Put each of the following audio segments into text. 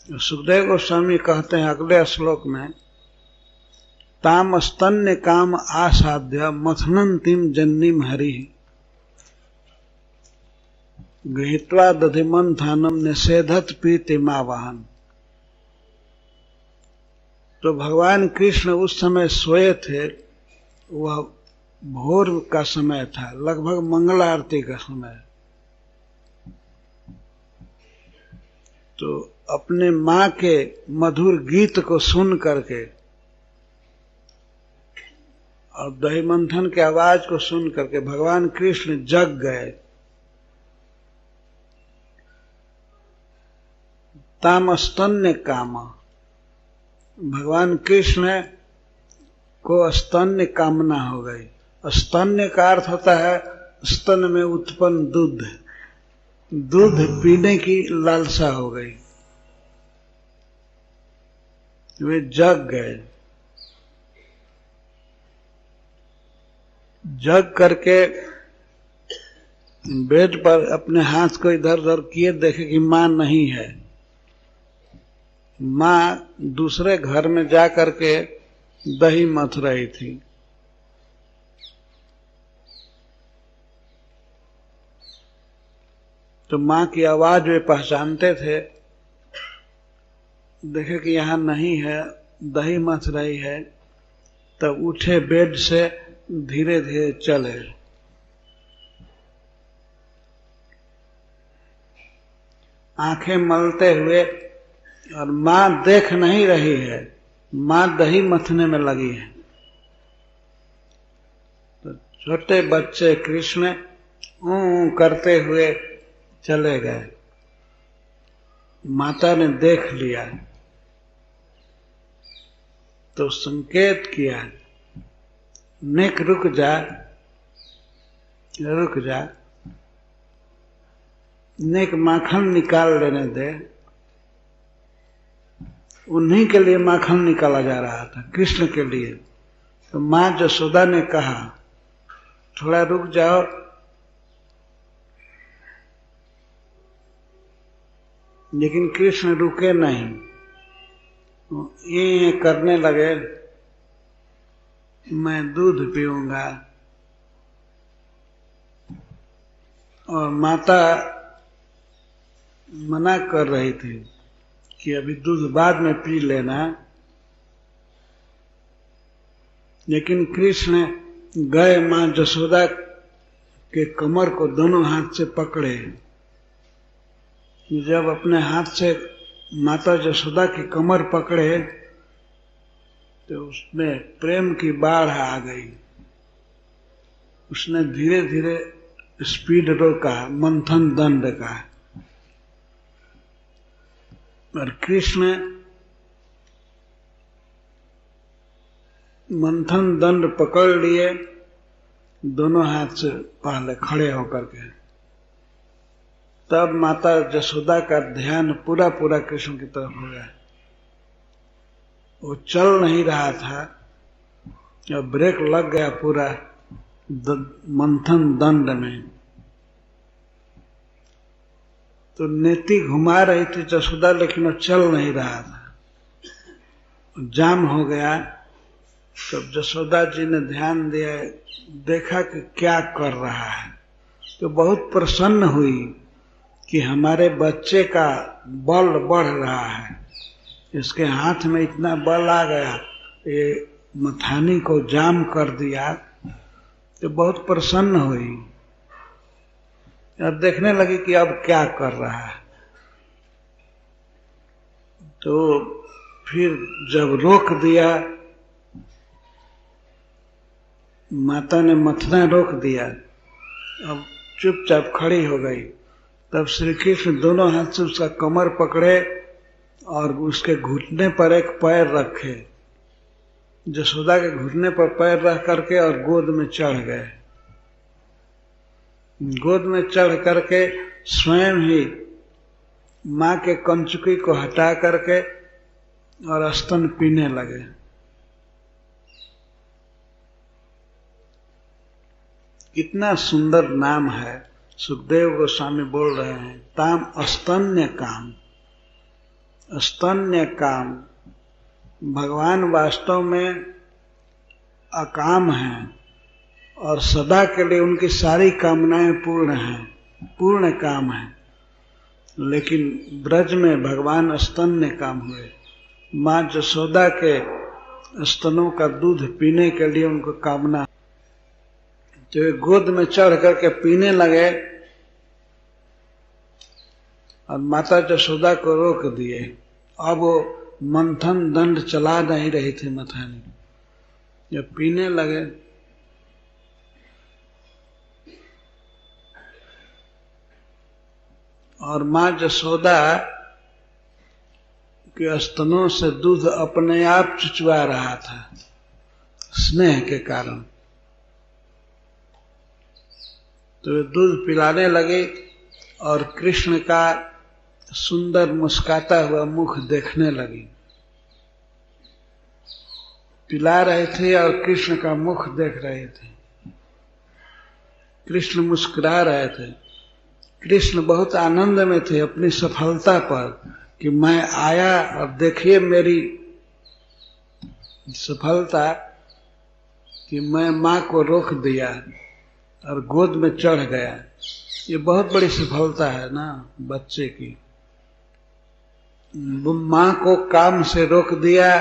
सुखदेव गोस्वामी कहते हैं अगले श्लोक में, ताम स्तन्य काम आसाध्य मथनंतिम जन्नीम हरि गृहीत्वा दधिमंथानम निषेधत प्रीतिमावहन। तो भगवान कृष्ण उस समय सोए थे, वह भोर का समय था, लगभग मंगल आरती का समय। तो अपने माँ के मधुर गीत को सुन करके और दही मंथन के आवाज को सुन करके भगवान कृष्ण जग गए। ताम स्तन्य काम, भगवान कृष्ण को स्तन्य कामना हो गई। स्तन्य का अर्थ होता है स्तन में उत्पन्न दूध, दूध पीने की लालसा हो गई। वे जग गए। जग करके बेड पर अपने हाथ को इधर उधर किए, देखे कि मां नहीं है। मां दूसरे घर में जा करके दही मथ रही थी। तो मां की आवाज वे पहचानते थे, देखे कि यहां नहीं है, दही मथ रही है। तब उठे बेड से, धीरे धीरे चले। आंखें मलते हुए, और मां देख नहीं रही है, मां दही मथने में लगी है। तो छोटे बच्चे कृष्ण ऊ करते हुए चले गए। माता ने देख लिया तो संकेत किया, नेक रुक जा, रुक जा, नेक माखन निकाल लेने दे। उन्हीं के लिए माखन निकाला जा रहा था, कृष्ण के लिए। तो मां जसोदा ने कहा, थोड़ा रुक जाओ। लेकिन कृष्ण रुके नहीं, ये करने लगे, मैं दूध पीऊंगा। और माता मना कर रही थी कि अभी दूध बाद में पी लेना। लेकिन कृष्ण गए, मां जसोदा के कमर को दोनों हाथ से पकड़े। जब अपने हाथ से माता जसोदा की कमर पकड़े तो उसमें प्रेम की बाढ़ आ गई। उसने धीरे धीरे स्पीड रोका, मंथन दंड का। और कृष्ण मंथन दंड पकड़ लिए, दोनों हाथ से पहले खड़े होकर के। तब माता जसोदा का ध्यान पूरा पूरा कृष्ण की तरफ हो गया। वो चल नहीं रहा था, अब ब्रेक लग गया पूरा मंथन दंड में। तो नेति घुमा रही थी जसोदा, लेकिन वो चल नहीं रहा था, जाम हो गया। तब जसोदा जी ने ध्यान दिया, देखा कि क्या कर रहा है, तो बहुत प्रसन्न हुई कि हमारे बच्चे का बल बढ़ रहा है। इसके हाथ में इतना बल आ गया, ये मथानी को जाम कर दिया। तो बहुत प्रसन्न हुई और देखने लगी कि अब क्या कर रहा है। तो फिर जब रोक दिया, माता ने मथना रोक दिया, अब चुपचाप खड़ी हो गई। तब श्री कृष्ण दोनों हाथ से उसका कमर पकड़े और उसके घुटने पर एक पैर रखे, जसोदा के घुटने पर पैर रख करके, और गोद में चढ़ गए। गोद में चढ़ करके स्वयं ही मां के कंचुकी को हटा करके और स्तन पीने लगे। कितना सुंदर नाम है। सुखदेव गोस्वामी बोल रहे हैं, ताम स्तन्य काम। स्तन्य काम, भगवान वास्तव में अकाम हैं और सदा के लिए उनकी सारी कामनाएं पूर्ण हैं, पूर्ण काम है। लेकिन ब्रज में भगवान स्तन्य काम हुए। माँ जसोदा के स्तनों का दूध पीने के लिए उनको कामना, तो वे गोद में चढ़ करके पीने लगे और माता जसोदा को रोक दिए। अब वो मंथन दंड चला नहीं रही थी मथानी, जब पीने लगे और माँ जसोदा के स्तनों से दूध अपने आप चुचवा रहा था स्नेह के कारण, तो वे दूध पिलाने लगे और कृष्ण का सुंदर मुस्काता हुआ मुख देखने लगी। पिला रहे थे और कृष्ण का मुख देख रहे थे। कृष्ण मुस्कुरा रहे थे। कृष्ण बहुत आनंद में थे अपनी सफलता पर कि मैं आया और देखिए मेरी सफलता कि मैं माँ को रोक दिया और गोद में चढ़ गया। ये बहुत बड़ी सफलता है ना बच्चे की। माँ को काम से रोक दिया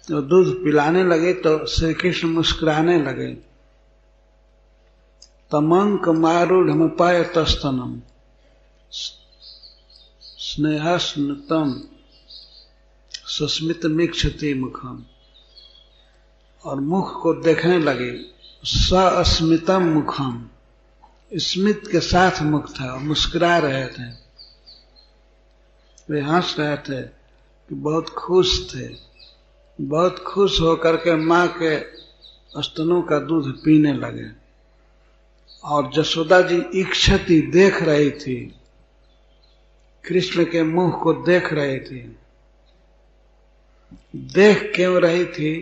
और दूध पिलाने लगे तो श्री कृष्ण मुस्कुराने लगे। तमंक मारूढ़ पाय तस्तनम स्नेहस्नुतम सस्मित मिक्षति मुखम, और मुख को देखने लगे। सस्मितम मुखम, स्मित के साथ मुख था, मुस्कुरा रहे थे। वे हंस रहे थे कि बहुत खुश थे। बहुत खुश होकर के माँ के स्तनों का दूध पीने लगे। और जसोदा जी इक्षति देख रही थी, कृष्ण के मुंह को देख रही थी। देख क्यों रही थी?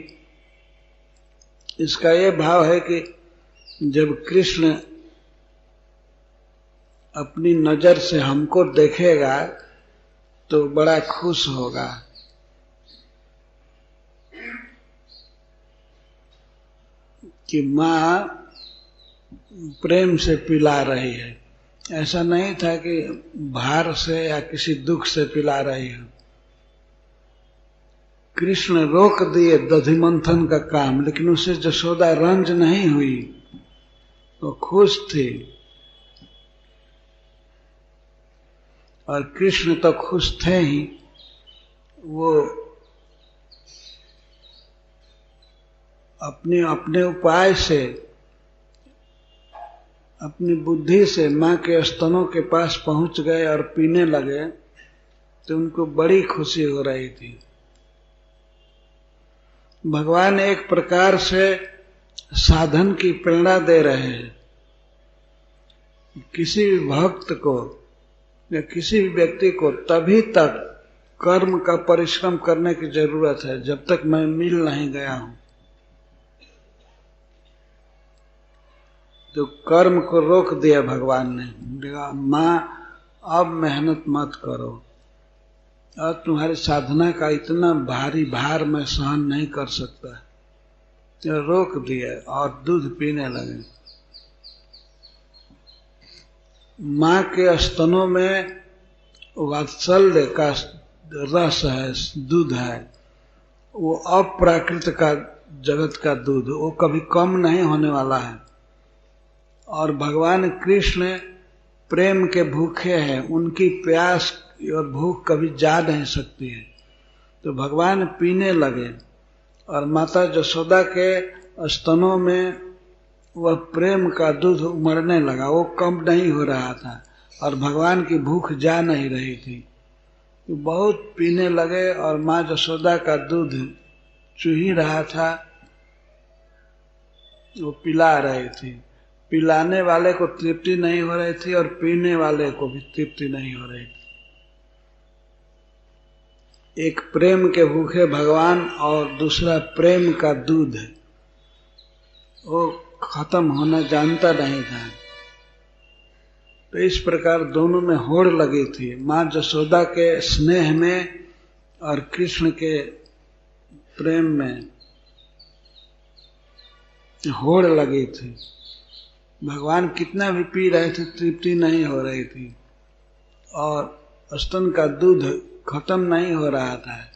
इसका ये भाव है कि जब कृष्ण अपनी नजर से हमको देखेगा तो बड़ा खुश होगा। कि माँ प्रेम से पिला रही है। ऐसा नहीं था कि भार से या किसी दुख से पिला रही है। कृष्ण रोक दिए दधि मंथन का काम, लेकिन उसे जसोदा रंज नहीं हुई, वो खुश थी। और कृष्ण तो खुश थे ही। वो अपने उपाय से, अपनी बुद्धि से माँ के स्तनों के पास पहुंच गए और पीने लगे, तो उनको बड़ी खुशी हो रही थी। भगवान एक प्रकार से साधन की प्रेरणा दे रहे हैं। किसी भी भक्त को या किसी भी व्यक्ति को तभी तक कर्म का परिश्रम करने की जरूरत है जब तक मैं मिल नहीं गया हूं। तो कर्म को रोक दिया भगवान ने। माँ अब मेहनत मत करो, और तुम्हारी साधना का इतना भारी भार मैं सहन नहीं कर सकता। तो रोक दिया और दूध पीने लगे। माँ के स्तनों में वात्सल्य का रस है, दूध है। वो अप्राकृत का जगत का दूध, वो कभी कम नहीं होने वाला है। और भगवान कृष्ण प्रेम के भूखे हैं, उनकी प्यास और भूख कभी जा नहीं सकती है। तो भगवान पीने लगे और माता जसोदा के स्तनों में वह प्रेम का दूध उमड़ने लगा। वो कम नहीं हो रहा था और भगवान की भूख जा नहीं रही थी। तो बहुत पीने लगे और माँ जसोदा का दूध चूही रहा था, वो पिला रही थी। पिलाने वाले को तृप्ति नहीं हो रही थी और पीने वाले को भी तृप्ति नहीं हो रही थी। एक प्रेम के भूखे भगवान और दूसरा प्रेम का दूध, वो खत्म होना जानता नहीं था। तो इस प्रकार दोनों में होड़ लगी थी। माँ जसोदा के स्नेह में और कृष्ण के प्रेम में होड़ लगी थी। भगवान कितना भी पी रहे थे, तृप्ति नहीं हो रही थी और स्तन का दूध खत्म नहीं हो रहा था।